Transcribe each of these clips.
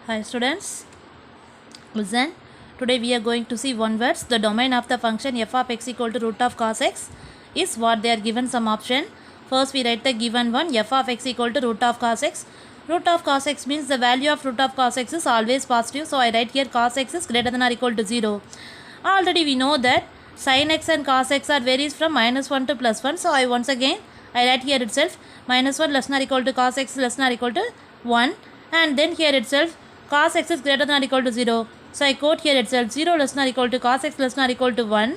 Hi students, listen. Today we are going to see one words. The domain of the function f of x equal to root of cos x is what they are given some option. First we write the given one, f of x equal to root of cos x. Root of cos x means the value of root of cos x is always positive. So I write here cos x is greater than or equal to 0. Already we know that sin x and cos x are varies from -1 to +1. So I write here itself -1 less than or equal to cos x less than or equal to 1, and then here itself cos x is greater than or equal to 0. So I quote here itself 0 less than or equal to cos x less than or equal to 1.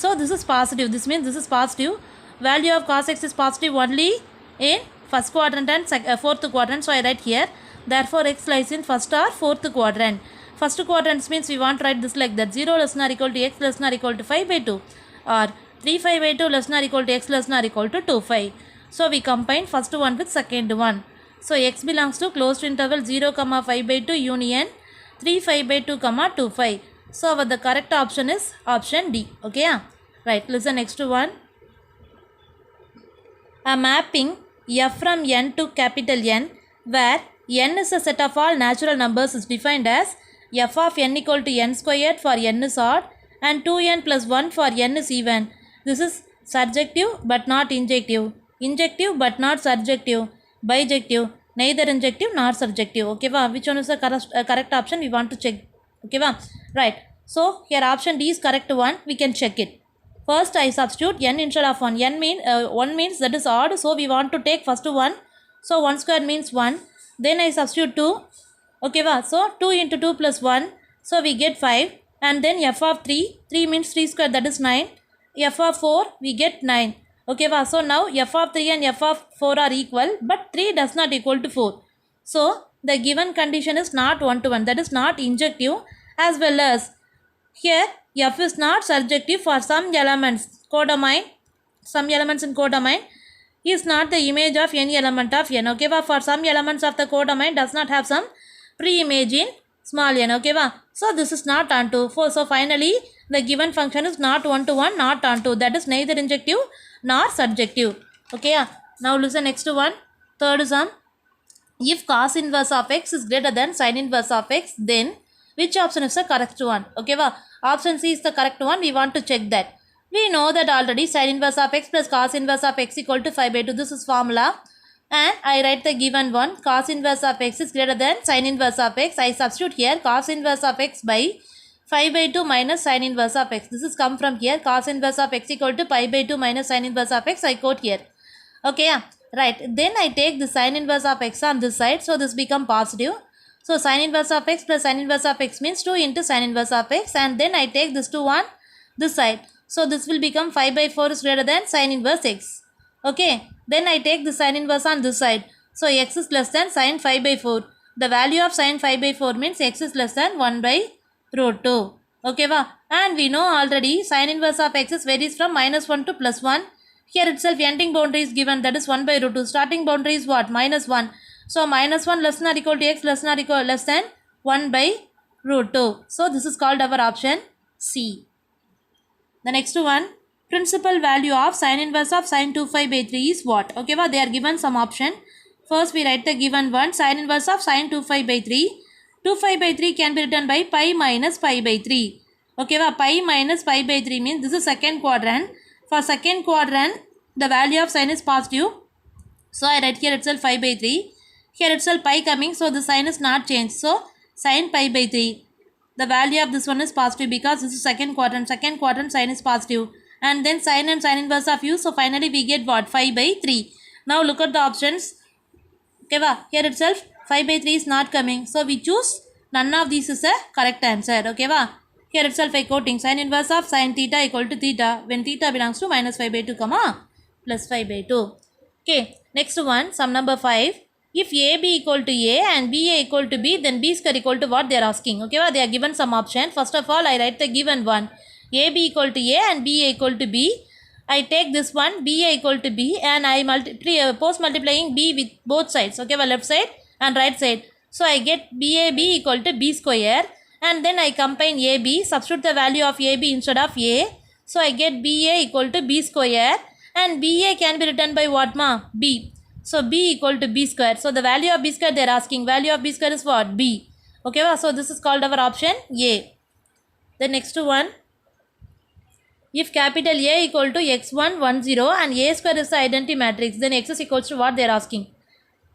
So this is positive. This means this is positive. Value of cos x is positive only in first quadrant and fourth quadrant. So I write here therefore x lies in first or fourth quadrant. First quadrant means we want to write this like that: 0 less than or equal to x less than or equal to 5 by 2, or 3 5 by 2 less than or equal to x less than or equal to 2 5. So we combine first one with second one. So x belongs to closed interval 0 comma 5 by 2 union 3 5 by 2 comma 2 5. So the correct option is option D. Okay, yeah? Right, listen next to one. A mapping f from n to capital N, where n is a set of all natural numbers, is defined as f of n equal to n squared for n is odd and 2n plus 1 for n is even. This is surjective but not injective, injective but not surjective, bijective, neither injective nor surjective. Okay, which one is the correct option we want to check? Okay, right. So here option D is correct one. We can check it. First I substitute n instead of 1. 1 means that is odd, so we want to take first 1. So 1 square means 1. Then I substitute 2. Okay, so 2 into 2 plus 1. So we get 5. And then f of 3. 3 means 3 square, that is 9. F of 4, we get 9. Okay, so now f of 3 and f of 4 are equal, but 3 does not equal to 4. So the given condition is not 1 to 1, that is not injective, as well as here f is not surjective for some elements. Codomain, some elements in codomain is not the image of any element of n. Okay, for some elements of the codomain does not have some pre-image in small n. Okay, so this is not onto 4. So finally the given function is not 1 to 1, not onto, that is neither injective nor surjective. Okay, now listen next to one. Third sum. If cos inverse of x is greater than sin inverse of x, then which option is the correct one? Okay, option C is the correct one. We want to check that. We know that already sin inverse of x plus cos inverse of x equal to 5 by 2. This is formula. And I write the given one. Cos inverse of x is greater than sin inverse of x. I substitute here cos inverse of x by 5 by 2 minus sin inverse of x. This is come from here. Cos inverse of x equal to pi by 2 minus sin inverse of x. I quote here. Okay, right. Then I take the sin inverse of x on this side. So this become positive. So sin inverse of x plus sin inverse of x means 2 into sin inverse of x. And then I take this 2 on this side. So this will become 5 by 4 is greater than sin inverse x. Okay. Then I take the sin inverse on this side. So x is less than sin 5 by 4. The value of sin 5 by 4 means x is less than 1 by root 2. Okay, and we know already sin inverse of x is varies from -1 to +1. Here itself ending boundary is given, that is 1 by root 2. Starting boundary is what? -1. So -1 less than or equal to x less than 1 by root 2. So this is called our option C. The next one. Principal value of sin inverse of sin 2 5 by 3 is what? Okay, they are given some option. First we write the given one. Sin inverse of sin 2 5 by 3. 2 5 by 3 can be written by pi minus pi by 3. Okay, pi minus pi by 3 means this is second quadrant. For second quadrant, the value of sin is positive. So I write here itself 5 by 3. Here itself pi coming, so the sign is not changed. So sin pi by 3. The value of this one is positive because this is second quadrant. Second quadrant sign is positive. And then sin and sin inverse of u. So finally we get what? 5 by 3. Now look at the options. Okay, here itself 5 by 3 is not coming. So we choose none of these is a correct answer. Okay, here itself I quoting sin inverse of sin theta equal to theta when theta belongs to -5 by 2 comma plus 5 by 2. Okay, next one, sum number 5. If AB equal to A and BA equal to B, then B square equal to what they are asking. Okay, they are given some option. First of all, I write the given one. AB equal to A and BA equal to B. I take this one, BA equal to B, and I post multiplying B with both sides. Okay, left side and right side. So I get BAB equal to B square, and then I combine AB, substitute the value of AB instead of A. So I get BA equal to B square, and BA can be written by what, B. So B equal to B square. So the value of B square they are asking. Value of B square is what? B. Okay, so this is called our option A. The next one, if capital A equal to x1 1 0 and A square is the identity matrix, then x is equals to what they are asking.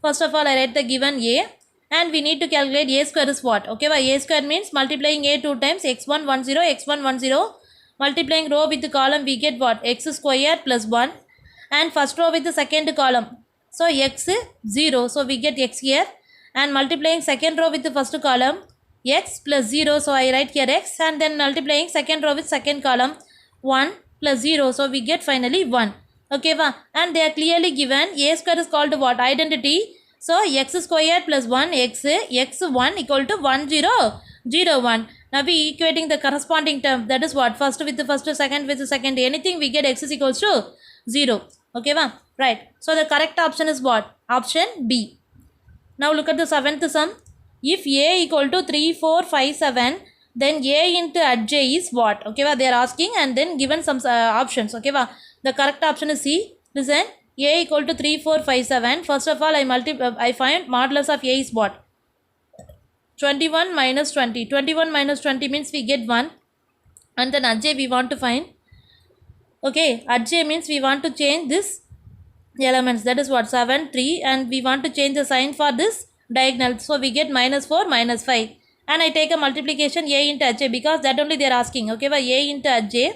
First of all, I write the given A and we need to calculate A square is what. Okay, A square means multiplying A 2 times x1 1 0 x1 1 0, multiplying row with the column we get what, x square plus 1, and first row with the second column, so x 0, so we get x here, and multiplying second row with the first column x plus 0, so I write here x, and then multiplying second row with second column 1 plus 0, so we get finally 1. Okay, and they are clearly given. A square is called what, identity, so x square plus 1 x1 equal to 1 0 0 1. Now we equating the corresponding term, that is what, first with the first, second with the second, anything we get x is equals to 0. Okay, right. So the correct option is what, option B. Now look at the seventh sum. If A equal to 3 4 5 7, then A into at J is what? Okay, they are asking and then given some options. Okay, the correct option is C. Listen, A equal to 3 4 5 7. First of all, I find modulus of A is what? 21 minus 20. 21 minus 20 means we get 1. And then at J we want to find. Okay, at J means we want to change this elements, that is what, 7 3, and we want to change the sign for this diagonal, so we get minus 4 minus 5, and I take a multiplication A into H because that only they are asking. Okay, A into H,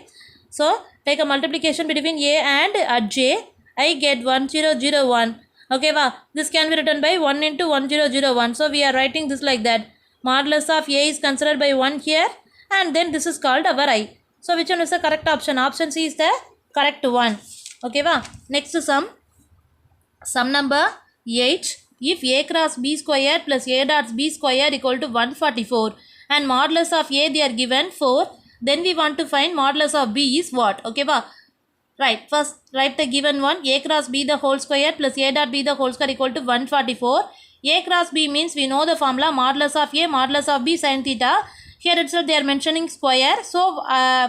so take a multiplication between A and H, I get 1001. Okay, this can be written by 1 into 1001, so we are writing this like that. Modulus of A is considered by 1 here, and then this is called our I. So which one is the correct option? Option C is the correct one. Okay, next sum number 8. If A cross B square plus A dot B square equal to 144 and modulus of A they are given 4, then we want to find modulus of B is what? Okay, right. First write the given one. A cross B the whole square plus A dot B the whole square equal to 144. A cross B means we know the formula, modulus of A modulus of B sin theta. Here itself they are mentioning square, so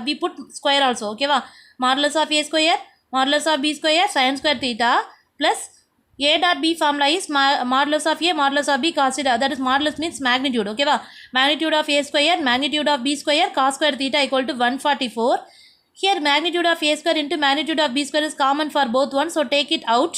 we put square also. Okay, modulus of A square modulus of B square sin square theta plus A dot B formula is modulus of A modulus of B cos theta, that is modulus means magnitude. Okay, magnitude of A square magnitude of B square cos square theta equal to 144. Here magnitude of A square into magnitude of B square is common for both ones, so take it out.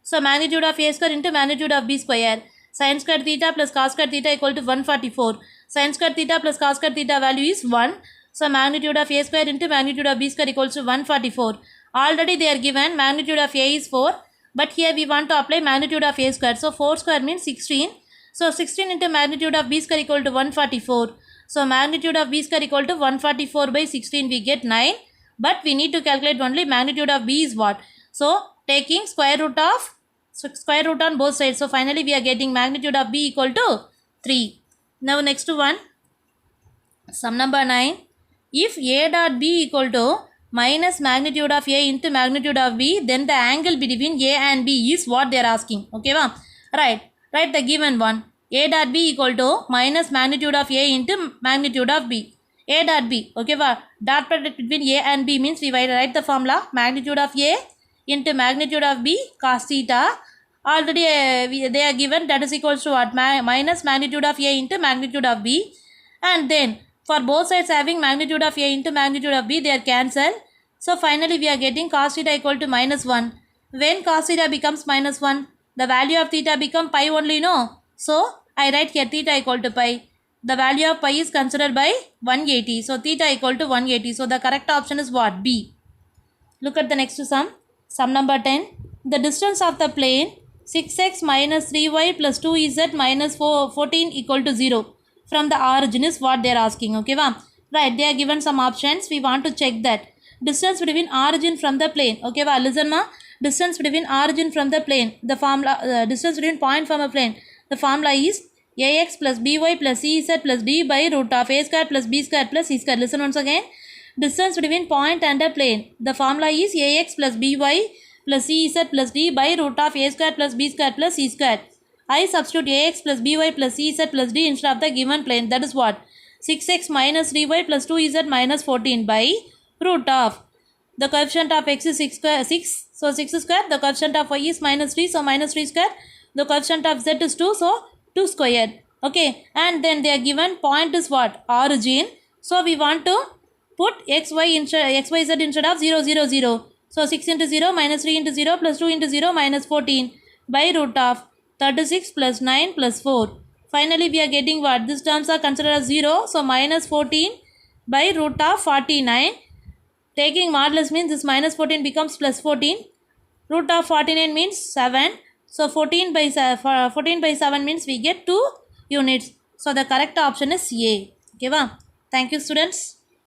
So magnitude of A square into magnitude of B square, sin square theta plus cos square theta equal to 144. Sin square theta plus cos square theta value is 1. So magnitude of A square into magnitude of B square equals to 144. Already they are given magnitude of A is 4. But here we want to apply magnitude of A square. So 4 square means 16. So 16 into magnitude of B square equal to 144. So magnitude of B square equal to 144 by 16 we get 9. But we need to calculate only magnitude of B is what. So taking square root on both sides. So finally we are getting magnitude of B equal to 3. Now next one. Sum number 9. If A dot B equal to minus magnitude of A into magnitude of B, then the angle between A and B is what they are asking. Okay, right. Write the given one. A dot B equal to minus magnitude of A into magnitude of B. A dot B. Okay, dot product between A and B means we write the formula magnitude of A into magnitude of B cos theta. Already they are given, that is equals to what, minus magnitude of A into magnitude of B, and then for both sides having magnitude of A into magnitude of B, they are cancelled. So finally we are getting cos theta equal to minus 1. When cos theta becomes minus 1, the value of theta become pi only, no? So I write here theta equal to pi. The value of pi is considered by 180. So theta equal to 180. So the correct option is what? B. Look at the next sum. Sum number 10. The distance of the plane 6x minus 3y plus 2z minus 14 equal to 0. From the origin is what they are asking. Okay, right, they are given some options. We want to check that distance between origin from the plane. Okay, listen, distance between origin from the plane, the formula, distance between point from a plane, the formula is ax plus by plus cz plus d by root of a square plus b square plus c square. Listen once again. Distance between point and a plane, the formula is ax plus by plus cz plus d by root of a square plus b square plus c square. I substitute ax plus by plus cz plus d instead of the given plane, that is what, 6x minus 3y plus 2z minus 14 by root of, the coefficient of x is 6 so 6 square, the coefficient of y is minus 3, so minus 3 square, the coefficient of z is 2, so 2 square. Okay, and then they are given point is what? Origin. So we want to put xyz instead of 0 0 0. So 6 into 0 minus 3 into 0 plus 2 into 0 minus 14 by root of 36 plus 9 plus 4. Finally we are getting what? These terms are considered as 0. So minus 14 by root of 49. Taking modulus means this minus 14 becomes plus 14. Root of 49 means 7. So 14 by 7 means we get 2 units. So the correct option is A. Okay, thank you students.